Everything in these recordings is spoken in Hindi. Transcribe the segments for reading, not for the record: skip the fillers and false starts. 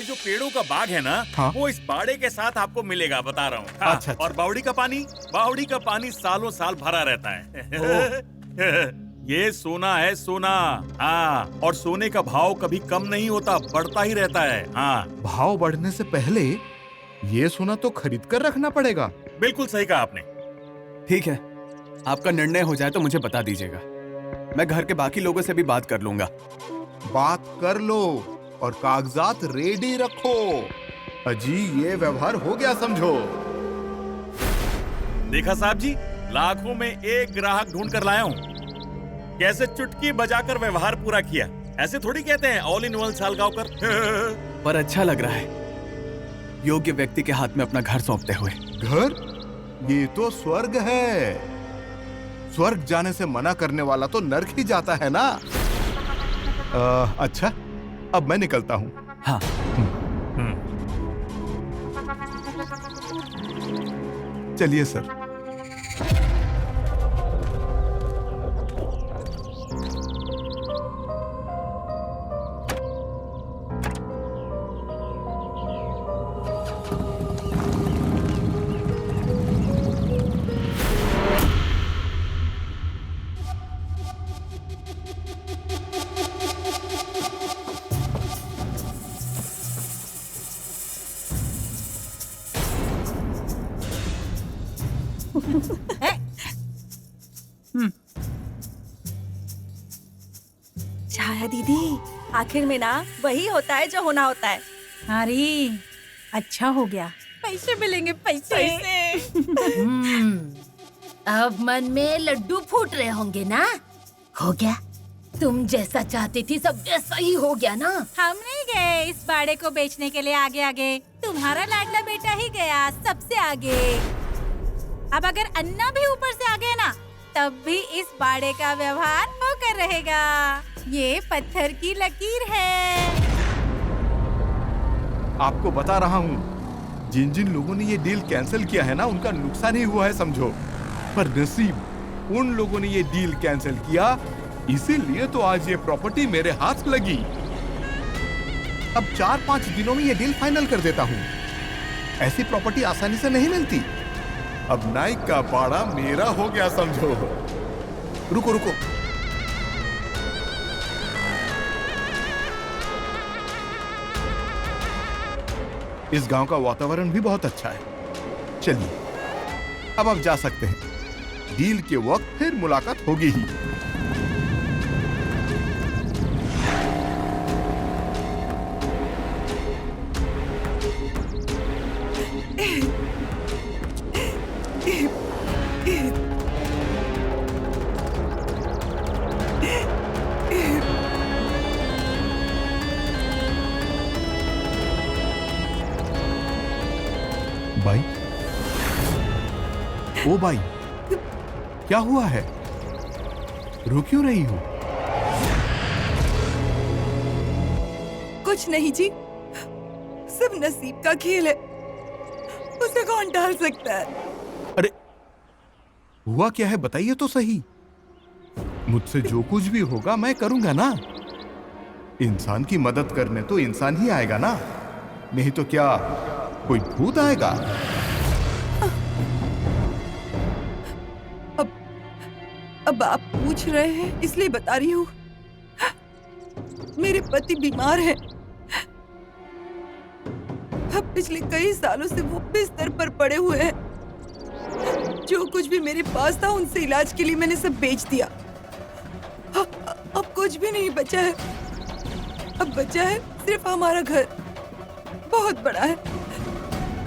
ये जो पेड़ों का बाग है ना, हाँ? वो इस बाड़े के साथ आपको मिलेगा, बता रहा हूँ। हाँ, अच्छा। और बावड़ी का पानी सालों साल भरा रहता है। ये सोना है, सोना। हाँ, और सोने का भाव कभी कम नहीं होता, बढ़ता ही रहता है। हाँ, भाव बढ़ने से पहले ये सोना तो खरीद कर रखना पड़ेगा। बिल्कुल सही कहा आपने। ठीक है, आपका निर्णय हो जाए तो मुझे बता दीजिएगा। मैं घर के बाकी लोगों से भी बात कर लूंगा। बात कर लो और कागजात रेडी रखो। अजी, ये व्यवहार हो गया समझो। देखा साहब जी, लाखों में एक ग्राहक ढूंढ कर लाया हूँ। कैसे चुटकी बजाकर व्यवहार पूरा किया। ऐसे थोड़ी कहते हैं ऑल इन वन सालगांवकर। पर अच्छा लग रहा है योग्य व्यक्ति के हाथ में अपना घर सौंपते हुए। घर? ये तो स्वर्ग है। स्वर्ग जाने से मना करने वाला तो नर्क ही जाता है ना। अच्छा, अब मैं निकलता हूँ। हाँ। चलिए सर। छाया दीदी, आखिर में ना वही होता है जो होना होता है। अरे अच्छा हो गया, पैसे मिलेंगे, पैसे। अब मन में लड्डू फूट रहे होंगे ना? हो गया, तुम जैसा चाहती थी सब वैसा ही हो गया ना? हम नहीं गए इस बाड़े को बेचने के लिए आगे आगे, तुम्हारा लाडला बेटा ही गया सबसे आगे। अब अगर अन्ना भी ऊपर से आ गए ना, तब भी इस बाड़े का व्यवहार होकर रहेगा। ये पत्थर की लकीर है। आपको बता रहा हूँ, जिन जिन लोगों ने ये डील कैंसिल किया है ना, उनका नुकसान ही हुआ है समझो। पर नसीब उन लोगों ने ये डील कैंसिल किया, इसीलिए तो आज ये प्रॉपर्टी मेरे हाथ लगी। अब 4-5 दिनों में ये डील फाइनल कर देता हूँ। ऐसी प्रॉपर्टी आसानी से नहीं मिलती। अब नाइक का बाड़ा मेरा हो गया समझो। रुको रुको, इस गांव का वातावरण भी बहुत अच्छा है। चलिए, अब आप जा सकते हैं। डील के वक्त फिर मुलाकात होगी ही। भाई, ओ भाई, क्या हुआ है? रो क्यों रही हो? कुछ नहीं जी, सब नसीब का खेल है, उसे कौन टाल सकता है। अरे, हुआ क्या है बताइए तो सही। मुझसे जो कुछ भी होगा मैं करूंगा ना। इंसान की मदद करने तो इंसान ही आएगा ना, नहीं तो क्या कोई भूत आएगा? अब आप पूछ रहे हैं इसलिए बता रही हूँ। मेरे पति बीमार हैं। अब पिछले कई सालों से वो बिस्तर पर पड़े हुए हैं। जो कुछ भी मेरे पास था उनसे इलाज के लिए मैंने सब बेच दिया। अब कुछ भी नहीं बचा है। अब बचा है सिर्फ हमारा घर, बहुत बड़ा है,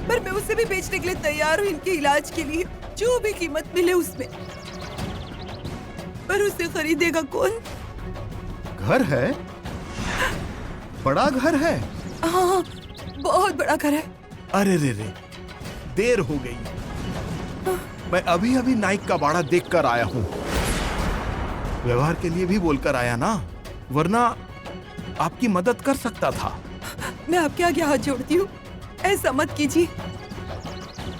पर मैं उसे भी बेचने के लिए तैयार हूँ इनके इलाज के लिए, जो भी कीमत मिले उसमें। पर उसे खरीदेगा कौन? घर है, बड़ा घर है। हाँ, बहुत बड़ा घर है। अरे रे रे, देर हो गई। मैं अभी अभी नाइक का बाड़ा देख कर आया हूँ। व्यवहार के लिए भी बोलकर आया ना, वरना आपकी मदद कर सकता था। मैं आपके आगे हाथ जोड़ती हूँ, ऐसा मत कीजिए।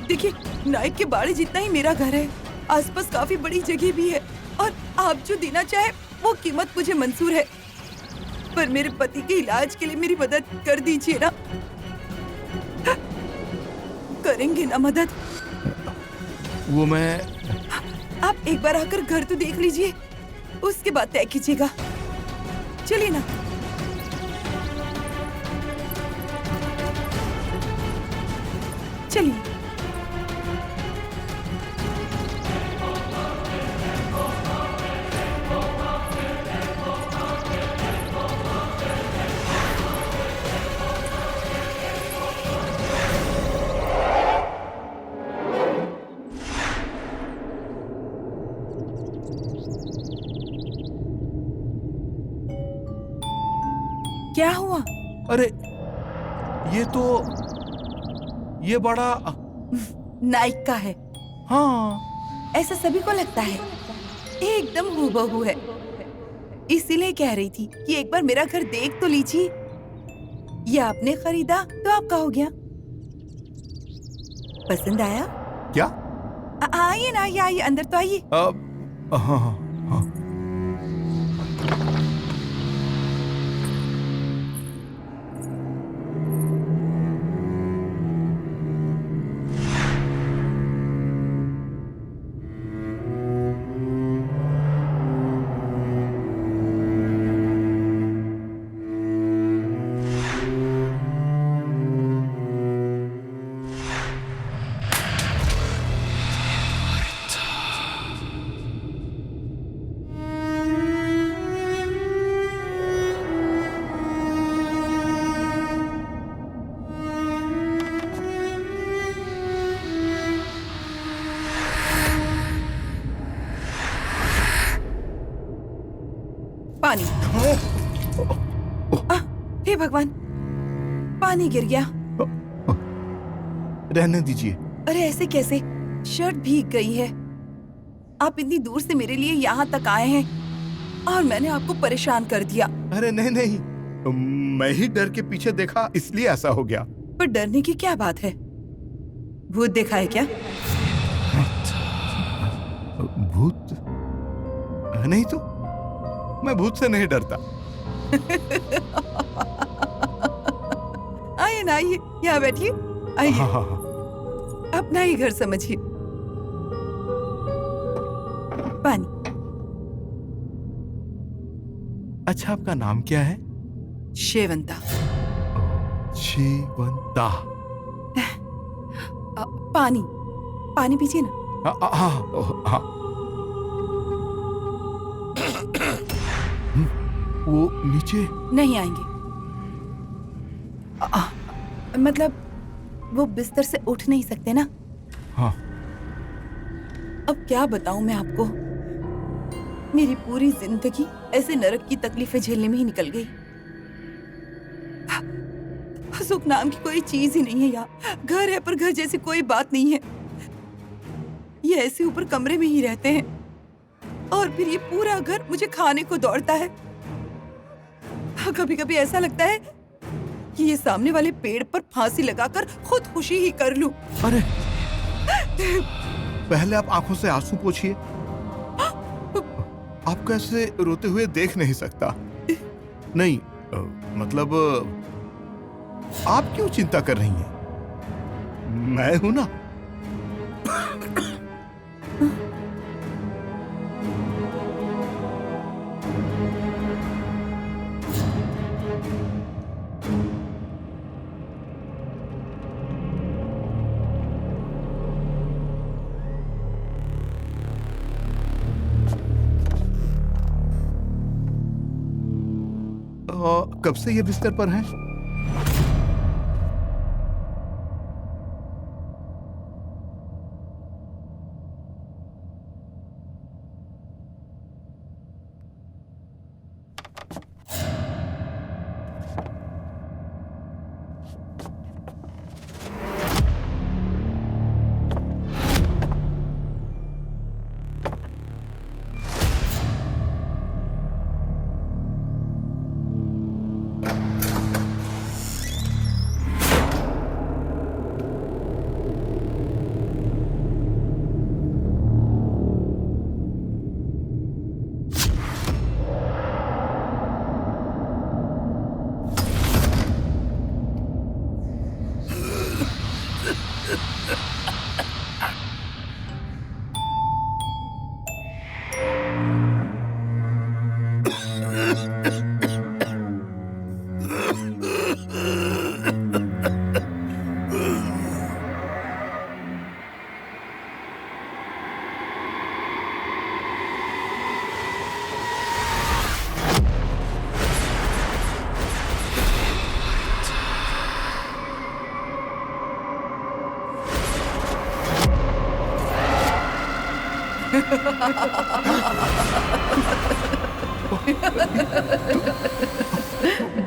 देखिए, नाइक के बाड़े जितना ही मेरा घर है, आसपास काफी बड़ी जगह भी है, और आप जो देना चाहे वो कीमत मुझे मंजूर है। पर मेरे पति के इलाज के लिए मेरी मदद कर दीजिए ना। करेंगे ना मदद? वो मैं आप एक बार आकर घर तो देख लीजिए, उसके बाद तय कीजिएगा। चलिए ना। चलिए। क्या हुआ? अरे ये बड़ा नाइक का है। हाँ, ऐसा सभी को लगता है, एकदम हूबहू है। इसीलिए कह रही थी कि एक बार मेरा घर देख तो लीजिए। ये आपने खरीदा तो आपका हो गया। पसंद आया? क्या? आइए ना, आइए अंदर तो आइए। हाँ, हाँ। पानी। हे भगवान, पानी गिर गया। रहने दीजिए। अरे ऐसे कैसे? शर्ट भीग गई है। आप इतनी दूर से मेरे लिए यहाँ तक आए हैं और मैंने आपको परेशान कर दिया। अरे नहीं, मैं ही डर के पीछे देखा इसलिए ऐसा हो गया। पर डरने की क्या बात है? भूत देखा है क्या? भूत? नहीं तो मैं भूत से नहीं डरता। आइए ना, आइए, यहाँ बैठिए। आइए, हाँ। अपना ही घर समझिए। पानी। अच्छा, आपका नाम क्या है? शेवंता। शेवंता। पानी, पानी पीजिए ना। हाँ। वो नीचे नहीं आएंगे। मतलब वो बिस्तर से उठ नहीं सकते ना। हाँ। अब क्या बताऊं मैं आपको, मेरी पूरी जिंदगी ऐसे नरक की तकलीफें झेलने में ही निकल गई। सुख नाम की कोई चीज ही नहीं है यहाँ। घर है पर घर जैसी कोई बात नहीं है। ये ऐसे ऊपर कमरे में ही रहते हैं और फिर ये पूरा घर मुझे खाने को दौड़ता है। कभी कभी ऐसा लगता है कि ये सामने वाले पेड़ पर फांसी लगाकर खुद खुशी ही कर लूं। अरे पहले आप आंखों से आंसू पोंछिए। आप कैसे रोते हुए देख नहीं सकता। नहीं, मतलब आप क्यों चिंता कर रही हैं? मैं हूं ना। कब से ये बिस्तर पर हैं?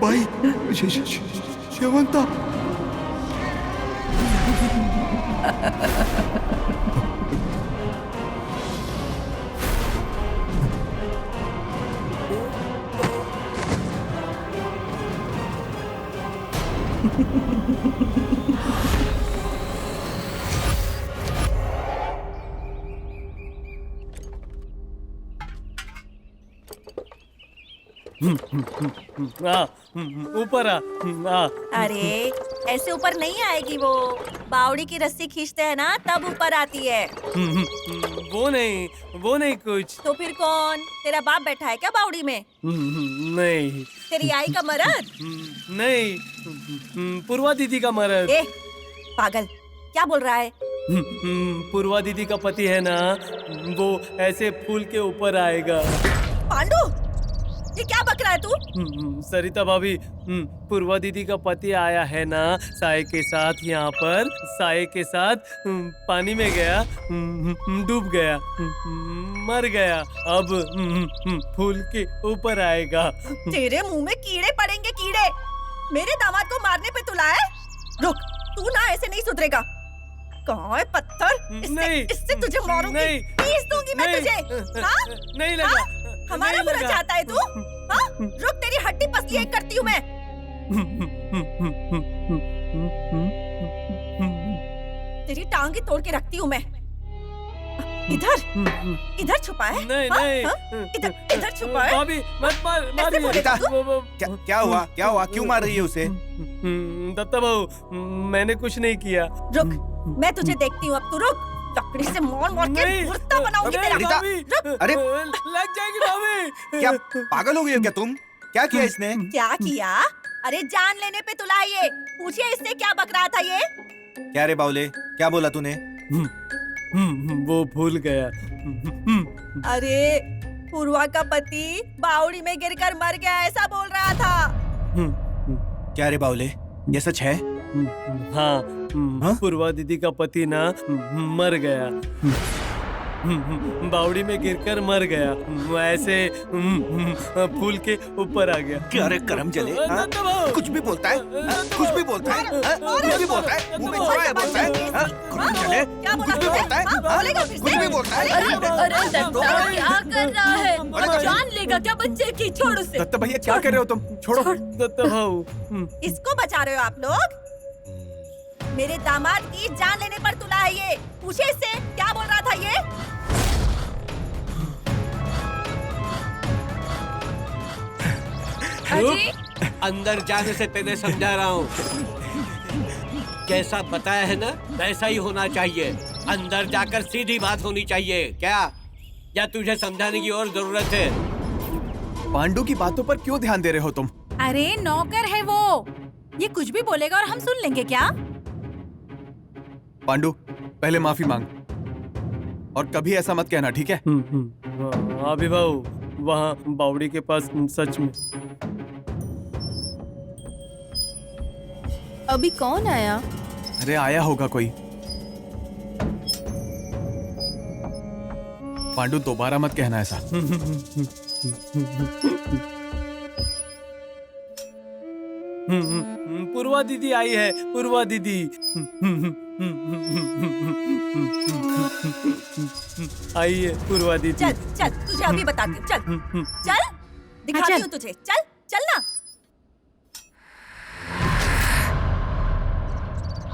बाई शेवंता ऊपर आ। अरे ऐसे ऊपर नहीं आएगी वो, बावड़ी की रस्सी खींचते हैं ना तब ऊपर आती है। वो नहीं कुछ। तो फिर कौन? तेरा बाप बैठा है क्या बावड़ी में? नहीं। तेरी आई का मर्द? नहीं, पूर्वा दीदी का मर्द। ए, पागल, क्या बोल रहा है? पूर्वा दीदी का पति है ना, वो ऐसे फूल के ऊपर आएगा। पांडु, ये क्या बक रहा है तू? सरिता भाभी, पूर्वा दीदी का पति आया है ना साये के साथ, यहाँ पर साये के साथ पानी में गया, डूब गया, मर गया, अब फूल के ऊपर आएगा। तेरे मुंह में कीड़े पड़ेंगे, कीड़े। मेरे दामाद को मारने पे तुला है? रुक, तू ना ऐसे नहीं सुधरेगा। कहाँ है पत्थर? इससे तुझे मारूंगी, पीस दूंगी मैं तुझे। हाँ? नहीं लगा। हमारा बुरा चाहता है तू? हाँ? रुक, तेरी हड्डी पसली एक करती हूँ मैं। तेरी टांगे तोड़ के रखती हूँ मैं। इधर छुपा है? नहीं। इधर छुपा है? भाभी मत मार। क्या हुआ क्यों मार रही है उसे? दत्ता बहू, मैंने कुछ नहीं किया। रुक, मैं तुझे देखती हूँ, अब तू रुक। लकड़ी से मार के मुर्दा बनाऊंगी तेरा। अरे लग जाएगी भाभी। क्या पागल हो गई हो क्या तुम? क्या किया इसने? क्या किया? अरे जान लेने पे तुला है ये। पूछिए इससे क्या बक रहा था ये? क्या रे बावले, क्या बोला तूने? वो भूल गया। अरे पूर्वा का पति बावड़ी में गिरकर मर गया, ऐसा बोल रहा था। क्या रे बावले, ये सच है? हाँ, पूर्वा दीदी का पति ना मर गया, बावड़ी में गिरकर मर गया, ऐसे फूल के ऊपर आ गया। क्या रे करम जले, कुछ भी बोलता है, कुछ भी बोलता है, कुछ भी बोलता है, मुंह में छुरा है बोलता है, करम जले, कुछ भी बोलता है, कुछ भी बोलता है। अरे दत्ता क्या कर रहा है? जान लेगा क्या बच्चे की? छोड़ उसे। दत्ता भैया क्या कर रहे हो तुम? छोड़ो। दत्ता भाऊ, इसको बचा रहे हो आप लोग? मेरे दामाद की जान लेने पर तुला है ये। पूछे इससे क्या बोल रहा था ये? अजी, अंदर जाने से पहले समझा रहा हूँ, जैसा बताया है ना वैसा ही होना चाहिए। अंदर जाकर सीधी बात होनी चाहिए क्या, या तुझे समझाने की और जरूरत है? पांडु की बातों पर क्यों ध्यान दे रहे हो तुम? अरे नौकर है वो, ये कुछ भी बोलेगा और हम सुन लेंगे क्या? पांडु, पहले माफी मांग और कभी ऐसा मत कहना, ठीक है? अभी भाऊ, वहाँ बावड़ी के पास सच में। अभी कौन आया? अरे आया होगा कोई। पांडु दोबारा मत कहना ऐसा। पूर्वा दीदी आई है, पूर्वा दीदी आई है, पूर्वा दीदी। चल चल, तुझे अभी बताती हूँ। चल चल, दिखाती हूँ तुझे। चल चल ना।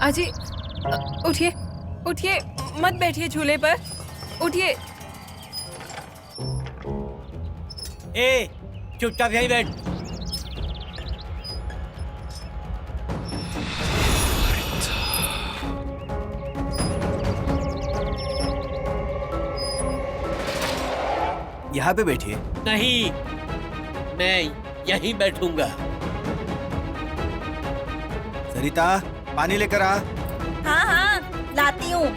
अजी उठिए, उठिए, मत बैठिए झूले पर, उठिए। ए, चुपचाप यहीं बैठ। यहाँ पे बैठिए। नहीं, मैं यहीं बैठूंगा। सरिता, पानी लेकर आ। हाँ हाँ, लाती हूँ।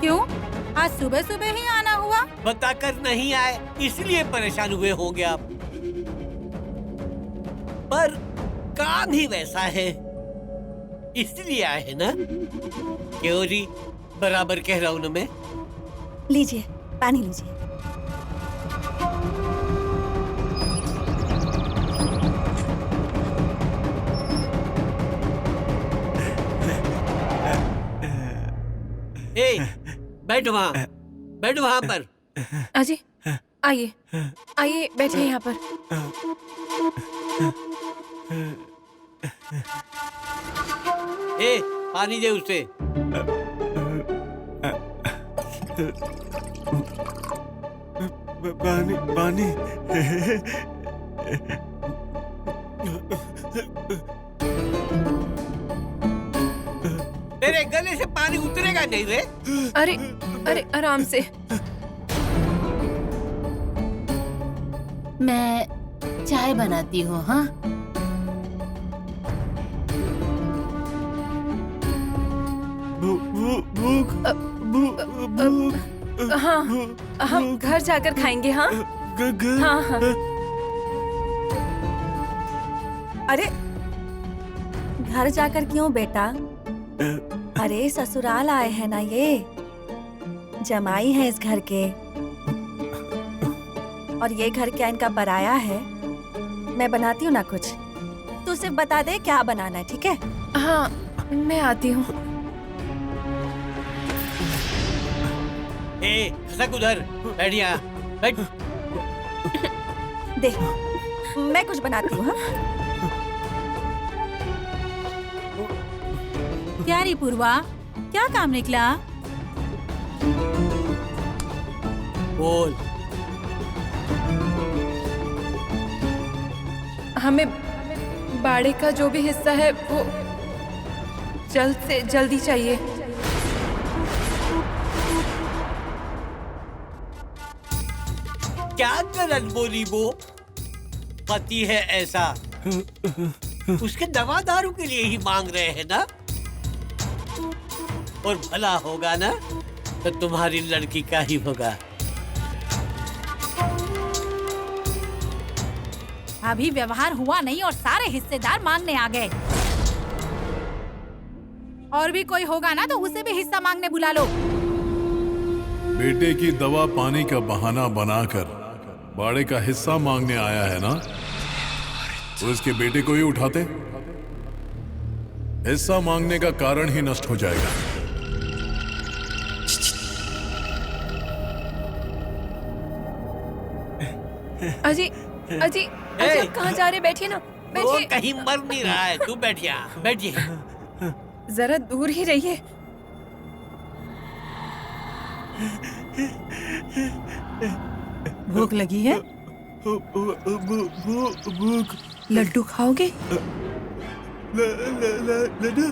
क्यों? आज सुबह सुबह ही आना हुआ? बताकर नहीं आए इसलिए परेशान हुए होंगे आप। पर काम ही वैसा है, इसलिए आए हैं ना? क्यों जी, बराबर कह रहा हूं ना मैं? लीजिए, पानी लीजिए। ए, बैठ वहां पर। अजी आइए आइए बैठिए यहाँ पर। ए, पानी दे उसे। पानी तेरे गले से पानी उतरेगा नहीं रे। अरे अरे आराम से। मैं चाय बनाती हूँ। हाँ, हाँ हम घर जाकर खाएंगे। हाँ हाँ हाँ। अरे घर जाकर क्यों बेटा? अरे ससुराल आए हैं ना, ये जमाई है इस घर के, और ये घर क्या इनका पराया है? मैं बनाती हूँ ना कुछ, तू सिर्फ बता दे क्या बनाना है, ठीक है? हाँ मैं आती हूँ। ए, खसक उधर, बैठ यहाँ, बैठ। दे, मैं कुछ बनाती हूँ। हाँ? क्या रे पूर्वा, क्या काम निकला? बोल। हमें बाड़े का जो भी हिस्सा है वो जल्द से जल्दी चाहिए। क्या गलत बोली वो? पति है ऐसा, उसके दवा दारू के लिए ही मांग रहे हैं ना? और भला होगा ना तो तुम्हारी लड़की का ही होगा। अभी व्यवहार हुआ नहीं और सारे हिस्सेदार मांगने आ गए। और भी कोई होगा ना तो उसे भी हिस्सा मांगने बुला लो। बेटे की दवा पानी का बहाना बनाकर बाड़े का हिस्सा मांगने आया है ना, तो इसके बेटे को ही उठाते, हिस्सा मांगने का कारण ही नष्ट हो जाएगा। अजी अजी अजी आप कहाँ जा रहे? बैठिए ना, वो बैठिए। कहीं मर नहीं रहा है, तू बैठ यहाँ, बैठिए। जरा दूर ही रहिए। भूख लगी है? भूख लड्डू खाओगे? लड्डू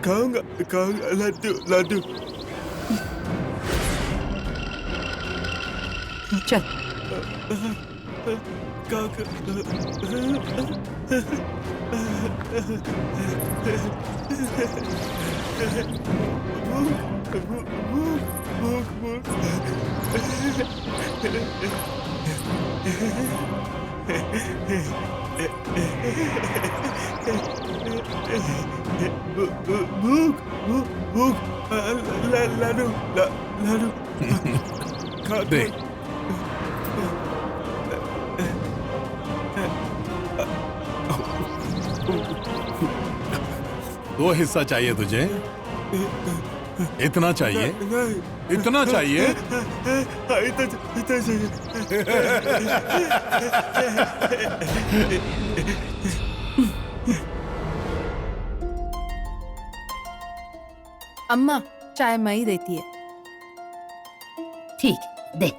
खाऊंगा लड्डू। चल। लाडू खा दे। दो हिस्सा चाहिए तुझे? इतना चाहिए? इतना चाहिए? इतना चाहिए। अम्मा चाय मई देती है। ठीक, दे।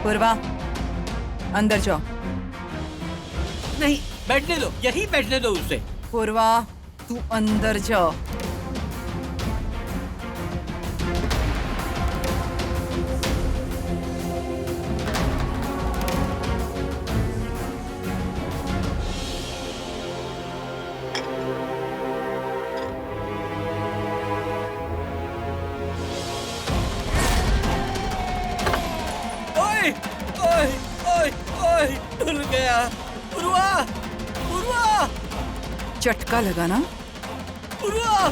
पूर्वा अंदर जाओ। नहीं, बैठने दो, यही बैठने दो उसे। पूर्वा तू अंदर जाओ। चटका लगा ना। पुरवा!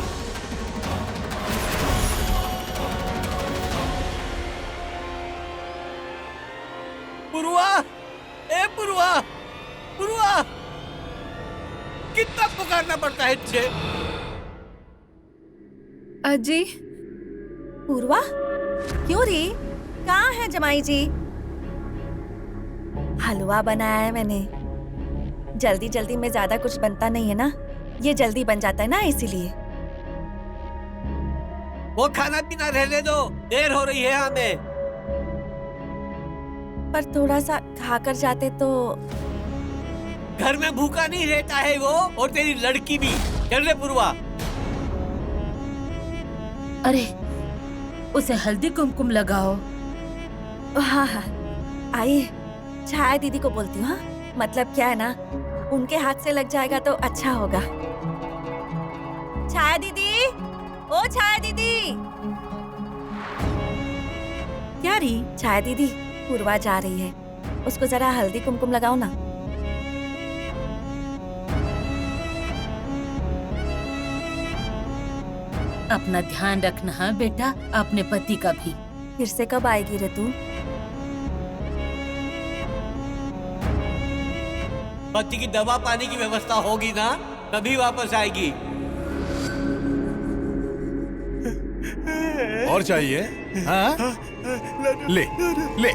पुरवा! ए पुरवा! पुरवा! कितना पुकारना पड़ता है तुझे? अजी। पूर्वा, क्यों रे? कहाँ है जमाई जी? हलवा बनाया है मैंने। जल्दी जल्दी में ज्यादा कुछ बनता नहीं है ना, ये जल्दी बन जाता है ना, इसीलिए। वो खाना पीना रहने दो, देर हो रही है हमें। पर थोड़ा सा खाकर जाते तो। घर में भूखा नहीं रहता है वो, और तेरी लड़की भी। चल रे पूर्वा। अरे उसे हल्दी कुमकुम लगाओ। हाँ हाँ, आइए छाया दीदी को बोलती हूँ। हाँ, मतलब क्या है ना, उनके हाथ से लग जाएगा तो अच्छा होगा। छाया दीदी, ओ छाया दीदी। क्या रही? छाया दीदी, पूर्वा जा रही है, उसको जरा हल्दी कुमकुम लगाओ ना। अपना ध्यान रखना है बेटा, अपने पति का भी। फिर से कब आएगी रे तू? पति की दवा पानी की व्यवस्था होगी ना, तभी वापस आएगी। और चाहिए? हाँ? ले ले।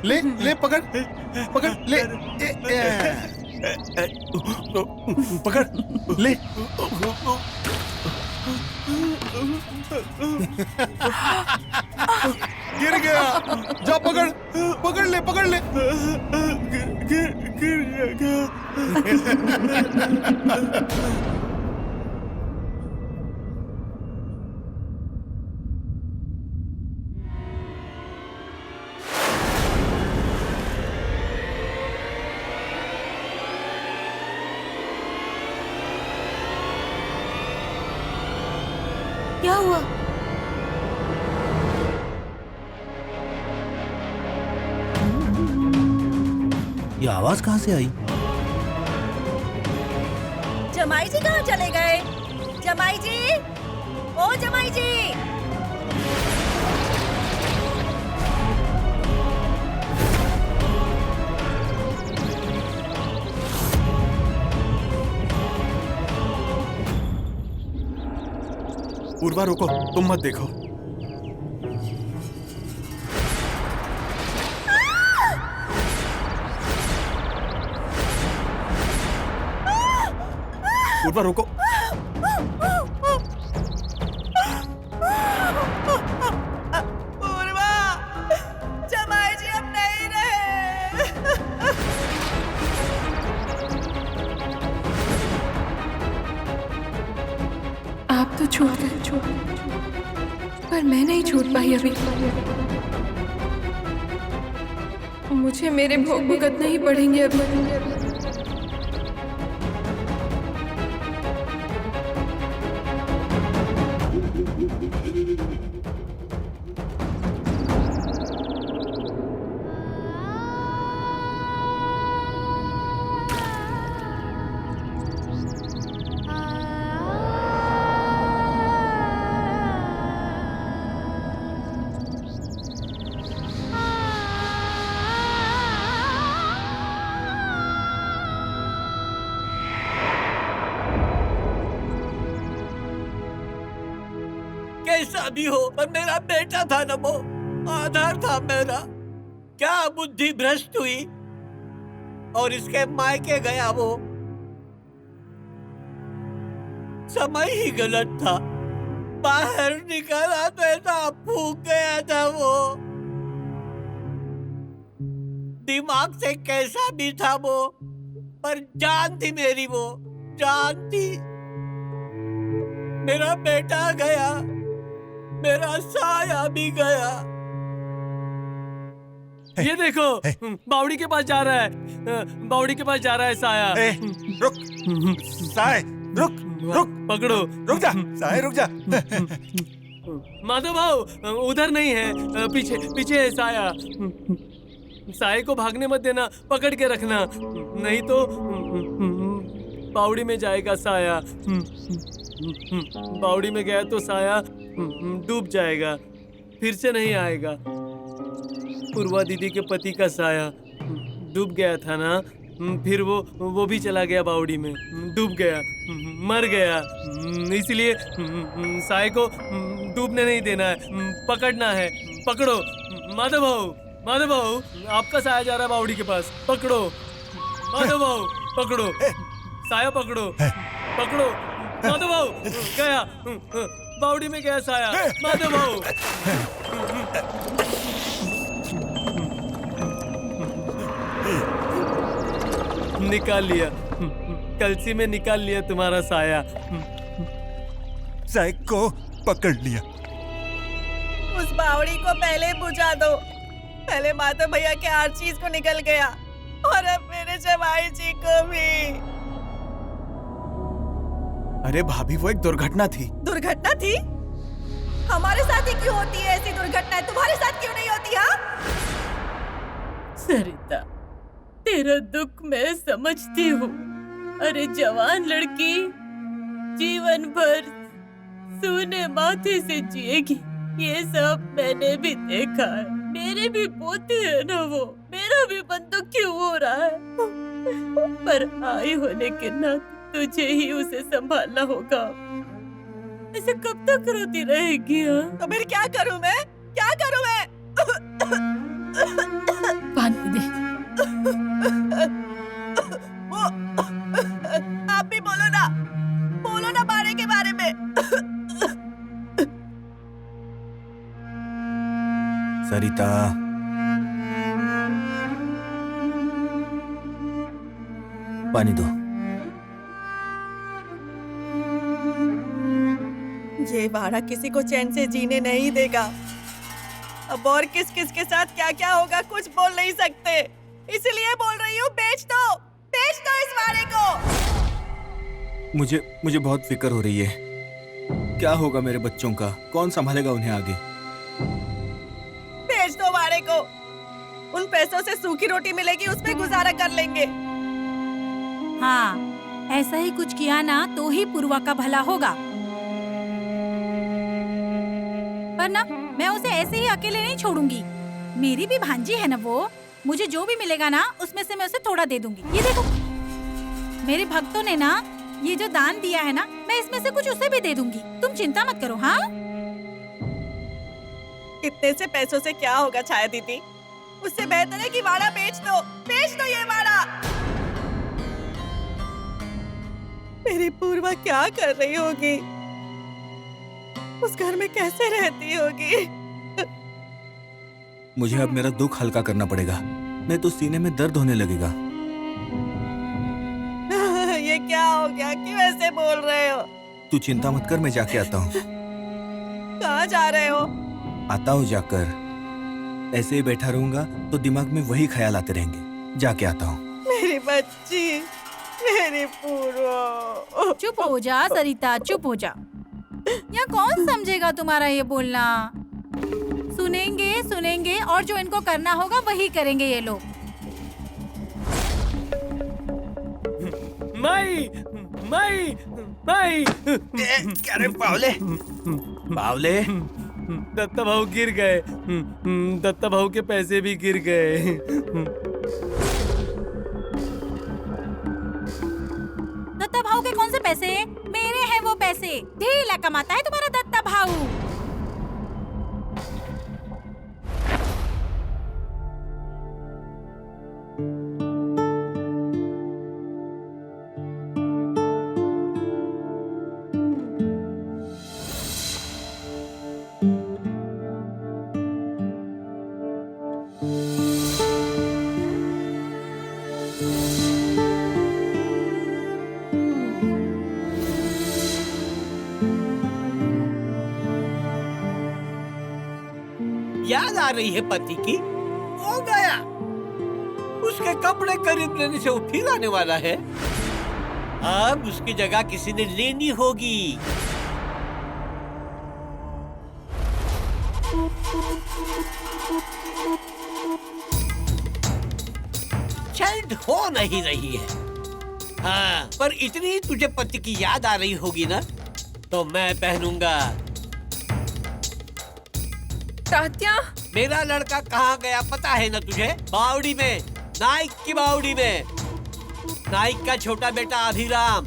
ले ले, पकड़ पकड़, ले पकड़, ले। गिर गया, जा पकड़, पकड़ ले, पकड़ ले। गिर गया। क्या हुआ? ये आवाज कहाँ से आई? जमाई जी कहाँ चले गए? जमाई जी, ओ जमाई जी। पूर्वा रुको, तुम मत देखो। पूर्वा रुको। पूर्वा, जमाई जी अब नहीं रहे। आप तो छूट गए, पर मैं नहीं छूट पाई अभी। मुझे मेरे भोग भुगतना ही पड़ेंगे अभी। कैसा भी हो, पर मेरा बेटा था ना, वो आधार था मेरा। क्या बुद्धि भ्रष्ट हुई और इसके मायके गया वो। समय ही गलत था, बाहर निकला तो ऐसा फूक गया था वो। दिमाग से कैसा भी था वो, पर जान थी मेरी वो, जान थी। मेरा बेटा गया, मेरा साया भी गया। ये देखो, बावड़ी के पास जा रहा है, बावड़ी के पास जा रहा है साया। रुक साय, रुक रुक, पकड़ो। रुक जा साय, रुक जा। माधव भाव उधर नहीं है, पीछे पीछे है साया। साय को भागने मत देना, पकड़ के रखना, नहीं तो बावड़ी में जाएगा साया। बावड़ी में गया तो साया डूब जाएगा, फिर से नहीं आएगा। पूर्वा दीदी के पति का साया डूब गया था ना, फिर वो भी चला गया बावड़ी में, डूब गया, मर गया। इसलिए साय को डूबने नहीं देना है, पकड़ना है। पकड़ो माधव भाऊ, माधव भाऊ, आपका साया जा रहा है बावड़ी के पास, पकड़ो माधव भाऊ, पकड़ो साया, पकड़ो पकड़ो माधव भाऊ, गया बावड़ी में गया साया, माधव भाऊ। निकाल लिया, कलसी में निकाल लिया तुम्हारा साया। साय को पकड़ लिया। उस बावड़ी को पहले बुझा दो। पहले माधव भैया के हर चीज को निकल गया और अब मेरे जवाई जी को भी। अरे भाभी, वो एक दुर्घटना थी। दुर्घटना थी? हमारे साथ ही क्यों होती है ऐसी दुर्घटनाएं, तुम्हारे साथ क्यों नहीं होती? हाँ सरिता, तेरा दुख मैं समझती हूँ। अरे जवान लड़की जीवन भर सूने माथे से जिएगी, ये सब मैंने भी देखा है। मेरे भी पोते है ना वो, मेरा भी मन तो क्यों हो रहा है, पर आई होने के नाते तुझे ही उसे संभालना होगा। ऐसे कब तक रोती रहेगी? तो फिर क्या करूं मैं, क्या करूं मैं? पानी दे। आप भी बोलो ना बाड़े के बारे में। सरिता, पानी दो। ये बाड़ा किसी को चैन से जीने नहीं देगा। अब और किस किस के साथ क्या क्या होगा कुछ बोल नहीं सकते, इसलिए बोल रही हूँ, बेच दो इस बाड़े को। मुझे बहुत फिक्र हो रही है। क्या होगा मेरे बच्चों का? कौन संभालेगा उन्हें आगे? बेच दो बाड़े को। उन पैसों से सूखी रोटी मिलेगी, उसमें गुजारा कर लेंगे। हाँ, ऐसा ही कुछ किया ना तो ही पूर्वा का भला होगा, पर ना मैं उसे ऐसे ही अकेले नहीं छोड़ूंगी। मेरी भी भांजी है ना वो, मुझे जो भी मिलेगा ना उसमें से मैं उसे थोड़ा दे दूंगी। ये देखो, मेरे भक्तों ने ना ये जो दान दिया है ना, मैं इसमें से कुछ उसे भी दे दूंगी। तुम चिंता मत करो। हाँ, इतने से पैसों से क्या होगा छाया दीदी? उससे बेहतर है कि वाड़ा बेच दो ये वाड़ा। मेरी पूर्वा क्या कर रही होगी, उस घर में कैसे रहती होगी? मुझे अब मेरा दुख हल्का करना पड़ेगा, नहीं तो सीने में दर्द होने लगेगा। ये क्या हो गया, क्यों ऐसे बोल रहे हो? तू चिंता मत कर, मैं जाके आता हूँ। कहाँ जा रहे हो? आता हूँ जाकर। ऐसे ही बैठा रहूंगा तो दिमाग में वही ख्याल आते रहेंगे। जाके आता हूँ। मेरी बच्ची, मेरी पूर्वा। चुप हो जा सरिता, चुप हो जा। यहाँ कौन समझेगा तुम्हारा ये बोलना? सुनेंगे और जो इनको करना होगा वही करेंगे ये लोग। माई क्या रे बावले? दत्ता भाऊ गिर गए, दत्ता भाऊ के पैसे भी गिर गए। दत्ता भाऊ के कौन से पैसे? मेरे हैं वो पैसे। ढीला कमाता है तुम्हारा दत्ता भाऊ। याद आ रही है पति की? हो गया, उसके कपड़े खरीद लेने से वो फिर आने वाला है। अब उसकी जगह किसी ने लेनी होगी। सेट हो नहीं रही है। हाँ, पर इतनी तुझे पति की याद आ रही होगी ना, तो मैं पहनूंगा। तात्या, मेरा लड़का कहाँ गया पता है ना तुझे? बावड़ी में, नाइक की बावड़ी में। नाइक का छोटा बेटा अभिराम,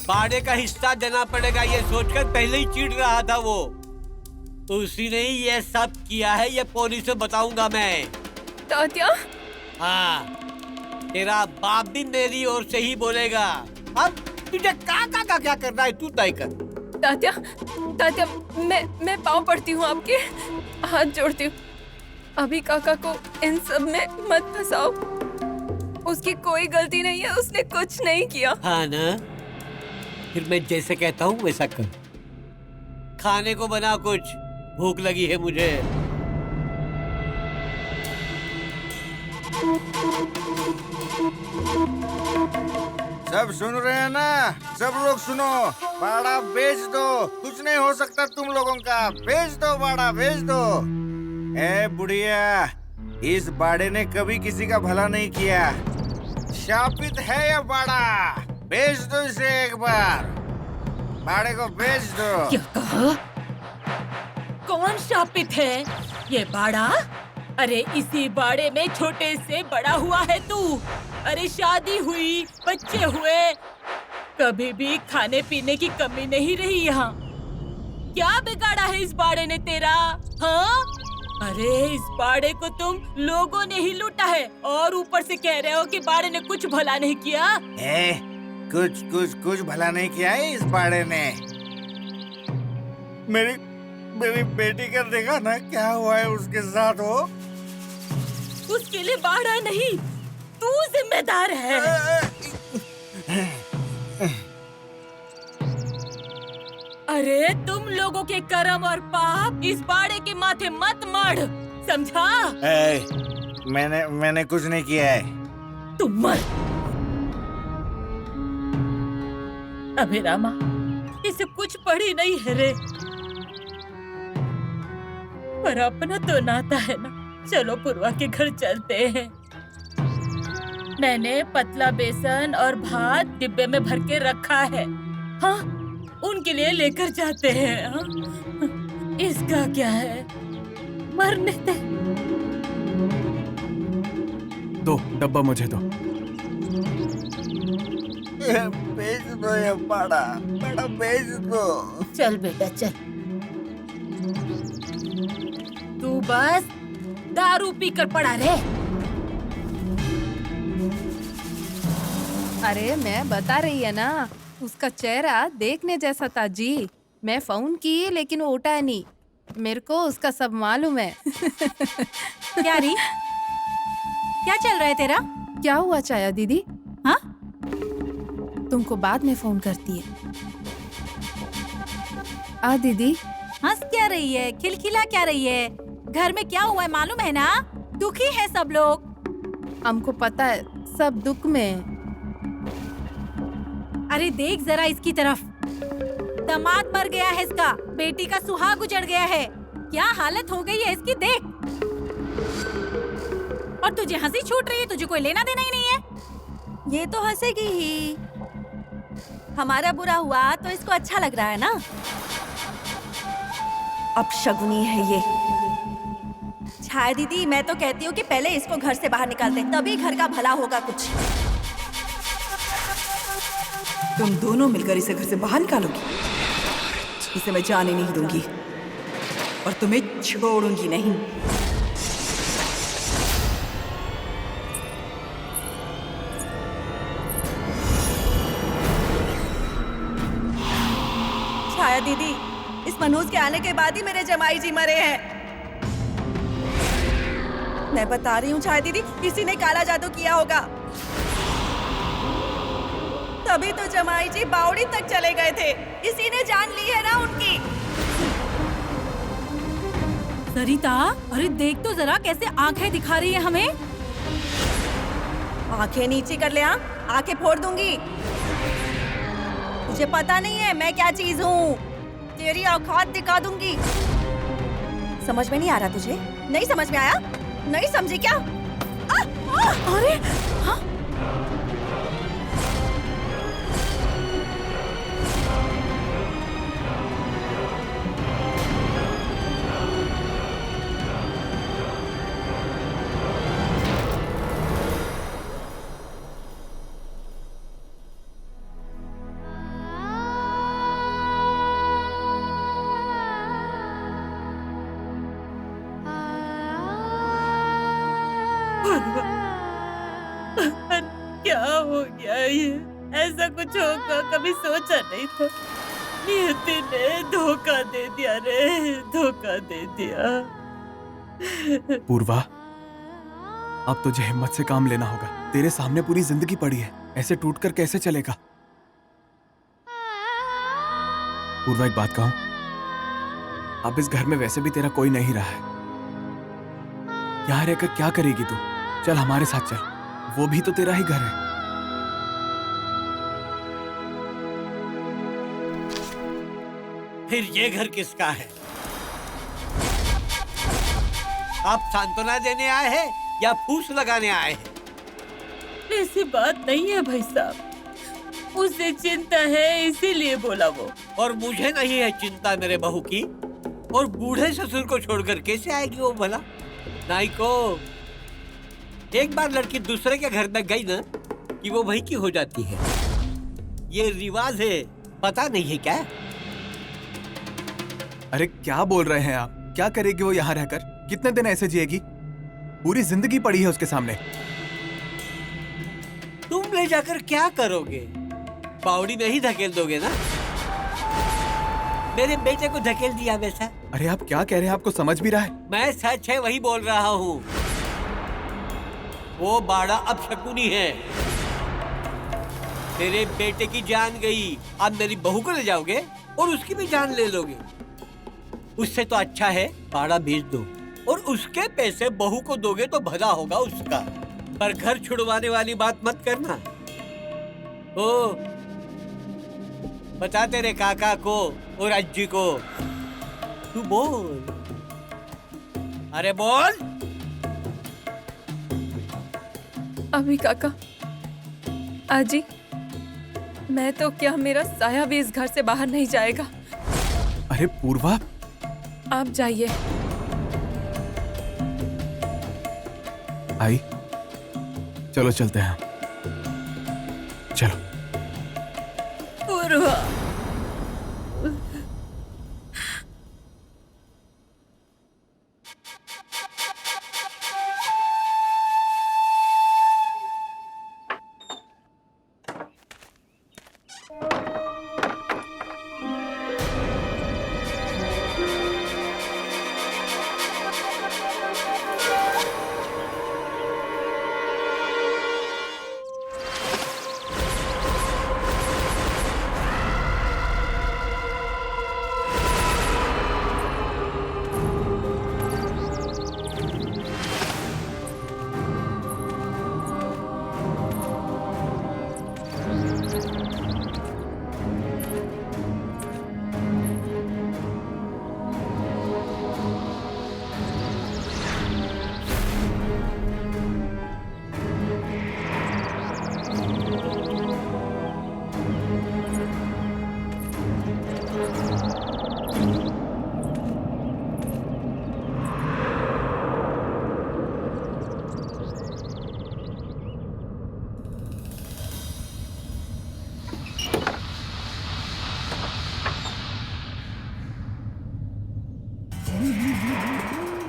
बाड़े का हिस्सा देना पड़ेगा ये सोचकर पहले ही चिढ़ रहा था वो। उसी ने ही ये सब किया है, ये पुलिस से बताऊंगा मैं। तात्या, हाँ, तेरा बाप भी मेरी ओर से ही बोलेगा। अब तुझे क्या करना है तू तय कर। तात्या, तात्या, मैं पाँव पड़ती हूँ आपके, हाथ जोड़ती हूँ। अभी काका को इन सब में मत फंसाओ। उसकी कोई गलती नहीं है, उसने कुछ नहीं किया। हाँ ना, फिर मैं जैसे कहता हूँ वैसा कर। खाने को बना कुछ, भूख लगी है मुझे। सब सुन रहे हैं ना? सब लोग सुनो, बाड़ा बेच दो, कुछ नहीं हो सकता तुम लोगों का। बेच दो बाड़ा, बेच दो। ए बुढ़िया, इस बाड़े ने कभी किसी का भला नहीं किया। शापित है यह बाड़ा, बेच दो इसे एक बार। बाड़े को बेच दो। क्या कहा? कौन शापित है? ये बाड़ा? अरे इसी बाड़े में छोटे से बड़ा हुआ है तू। अरे शादी हुई, बच्चे हुए, कभी भी खाने पीने की कमी नहीं रही यहाँ। क्या बिगाड़ा है इस बाड़े ने तेरा? हाँ? अरे इस बाड़े को तुम लोगों ने ही लूटा है और ऊपर से कह रहे हो कि बाड़े ने कुछ भला नहीं किया। कुछ भला नहीं किया है इस बाड़े ने। मेरी बेटी का देखा ना क्या हुआ है उसके साथ। हो उसके लिए बाड़ा नहीं, तू जिम्मेदार है। अरे तुम लोगों के कर्म और पाप इस बाड़े के माथे मत मढ़, समझा? मैंने कुछ नहीं किया है। तुम मर। अभिरामा, इसे कुछ पड़ी नहीं है रे, पर अपना तो नाता है ना। चलो पूर्वा के घर चलते हैं। मैंने पतला बेसन और भात डिब्बे में भर के रखा है। हाँ, उनके लिए लेकर जाते हैं। हाँ? इसका क्या है, मरने दे। दो डब्बा मुझे दो। बेच दो ये बड़ा बेच दो। चल बेटा चल, तू बस दारू पी कर पड़ा रे। अरे मैं बता रही है ना, उसका चेहरा देखने जैसा था जी। मैं फोन की लेकिन वो उठाया नहीं। मेरे को उसका सब मालूम है। क्या री? क्या चल रहा है तेरा? क्या हुआ चाया दीदी? हाँ? तुमको बाद में फोन करती है। दीदी हंस क्या रही है, खिलखिला क्या रही है? घर में क्या हुआ है मालूम है ना? दुखी है सब लोग। हमको पता है, सब दुख में। अरे देख जरा इसकी तरफ, दामाद मर गया है इसका, बेटी का सुहाग उजड़ गया है। क्या हालत हो गई है इसकी देख। और तुझे हंसी छूट रही है, तुझे कोई लेना देना ही नहीं है। ये तो हंसेगी ही। हमारा बुरा हुआ तो इसको अच्छा लग रहा है ना। अब शगुनी है ये। छाया दीदी, मैं तो कहती हूँ कि पहले इसको घर से बाहर निकालते, तभी घर का भला होगा कुछ। तुम दोनों मिलकर इसे घर से बाहर निकालोगी? इसे मैं जाने नहीं दूंगी और तुम्हें छोड़ूंगी नहीं। छाया दीदी, इस मनोज के आने के बाद ही मेरे जमाई जी मरे हैं। मैं बता रही हूँ छाया दीदी, किसी ने काला जादू किया होगा, तभी तो जमाई जी बावड़ी तक चले गए थे। इसी ने जान ली है ना उनकी। सरिता, अरे देख तो जरा कैसे आंखें दिखा रही है हमें। आंखें नीचे कर ले, आंखें फोड़ दूंगी। मुझे पता नहीं है मैं क्या चीज हूँ, तेरी औकात दिखा दूंगी। समझ में नहीं आ रहा तुझे? नहीं समझ में आया? नहीं समझी क्या? अरे हाँ? क्या हो गया ये? ऐसा कुछ होगा कभी सोचा नहीं था। नियति ने धोखा दे दिया रे, धोखा दे दिया। पूर्वा, अब तुझे हिम्मत से काम लेना होगा। तेरे सामने पूरी जिंदगी पड़ी है, ऐसे टूटकर कैसे चलेगा? पूर्वा, एक बात कहूं, अब इस घर में वैसे भी तेरा कोई नहीं रहा है। यहाँ रहकर क्या करेगी तू? चल हमारे साथ चल, वो भी तो तेरा ही घर है। फिर ये घर किसका है? आप सांत्वना देने आए हैं या फूस लगाने आए हैं? ऐसी बात नहीं है भाई साहब, उसे चिंता है इसीलिए बोला वो। और मुझे नहीं है चिंता मेरे बहू की। और बूढ़े ससुर को छोड़कर कैसे आएगी वो भला? नाइको, एक बार लड़की दूसरे के घर में गई ना कि वो वही की हो जाती है। ये रिवाज है, पता नहीं है क्या? अरे क्या बोल रहे हैं आप? क्या करेगी वो यहाँ रहकर? कितने दिन ऐसे जिएगी? पूरी जिंदगी पड़ी है उसके सामने। तुम ले जाकर क्या करोगे? बावड़ी में ही धकेल दोगे ना? मेरे बेटे को धकेल दिया वैसा। अरे आप क्या कह रहे हैं? आपको समझ भी रहा है? मैं सच है वही बोल रहा हूँ। वो बाड़ा अब शकुनी है। तेरे बेटे की जान गई, अब मेरी बहू को ले जाओगे और उसकी भी जान ले लोगे। उससे तो अच्छा है बाड़ा बेच दो और उसके पैसे बहू को दोगे तो भला होगा उसका। पर घर छुड़वाने वाली बात मत करना। ओ, बता तेरे काका को और अज्जी को। तू बोल, अरे बोल। अभी काका, आजी, मैं तो क्या, मेरा साया भी इस घर से बाहर नहीं जाएगा। अरे पूर्वा, आप जाइए। आई, चलो चलते हैं। चलो। पूर्वा,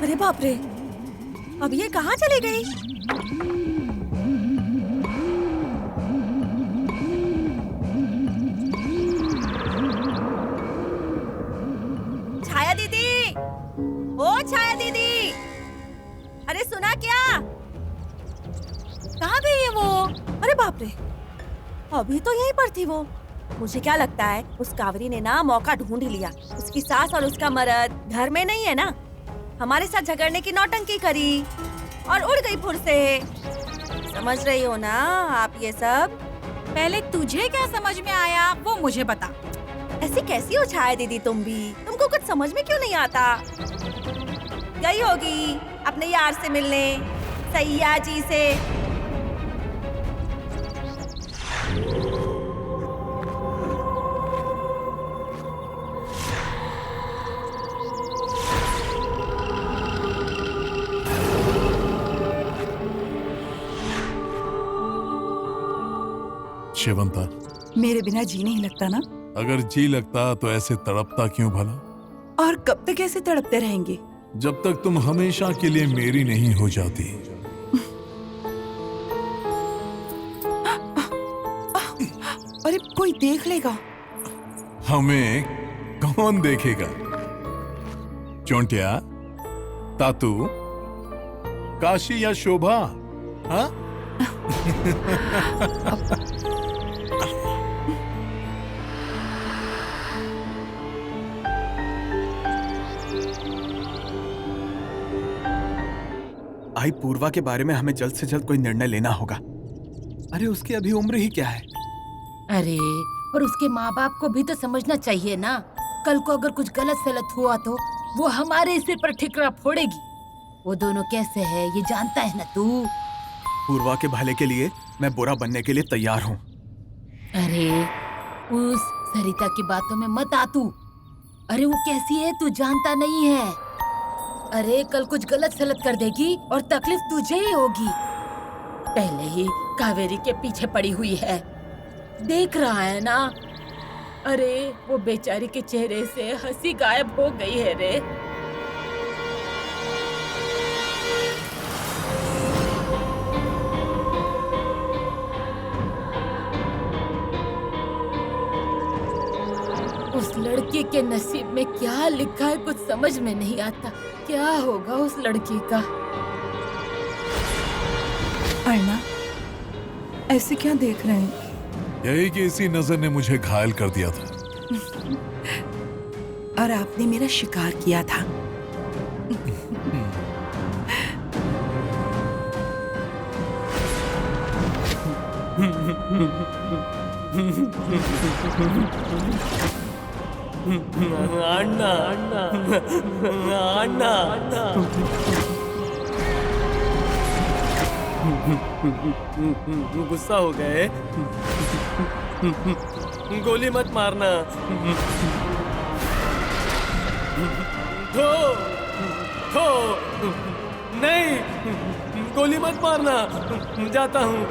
अरे बाप रे, अब ये कहाँ चली गई? छाया दीदी, ओ छाया दीदी, अरे सुना क्या? कहाँ गई है वो? अरे बाप रे, अभी तो यहीं पर थी वो। मुझे क्या लगता है उस कावरी ने ना मौका ढूंढ ही लिया। उसकी सास और उसका मर्द घर में नहीं है ना, हमारे साथ झगड़ने की नौटंकी करी और उड़ गई फुर से। समझ रही हो ना आप ये सब? पहले तुझे क्या समझ में आया वो मुझे बता। ऐसी कैसी हो छाया दीदी तुम भी? तुमको कुछ समझ में क्यों नहीं आता? गई होगी अपने यार से मिलने, सैया जी से। शिवंता, मेरे बिना जी नहीं लगता ना? अगर जी लगता तो ऐसे तड़पता क्यों भला? और कब तक ऐसे तड़पते रहेंगे? जब तक तुम हमेशा के लिए मेरी नहीं हो जाती। अरे कोई देख लेगा। हमें कौन देखेगा? चोंटिया, तातू, काशी या शोभा? हाँ? आई पूर्वा के बारे में हमें जल्द से जल्द कोई निर्णय लेना होगा। अरे उसकी अभी उम्र ही क्या है? अरे पर उसके माँ बाप को भी तो समझना चाहिए ना। कल को अगर कुछ गलत सलत हुआ तो वो हमारे सिर पर ठिकरा फोड़ेगी। वो दोनों कैसे हैं ये जानता है ना तू। पूर्वा के भले के लिए मैं बुरा बनने के लिए तैयार हूँ। अरे उस सरिता की बातों में मत आ तू। अरे वो कैसी है तू जानता नहीं है। अरे कल कुछ गलत सलत कर देगी और तकलीफ तुझे ही होगी। पहले ही कावेरी के पीछे पड़ी हुई है, देख रहा है ना। अरे वो बेचारी के चेहरे से हंसी गायब हो गई है रे। उस लड़के के नसीब में क्या लिखा है कुछ समझ में नहीं आता। क्या होगा उस लड़की का? अर्णा, ऐसे क्या देख रहे हैं? यही कि इसी नजर ने मुझे घायल कर दिया था। और आपने मेरा शिकार किया था। अन्ना अन्ना अन्ना अन्ना गुस्सा हो गए? गोली मत मारना। नहीं, गोली मत मारना। जाता हूँ।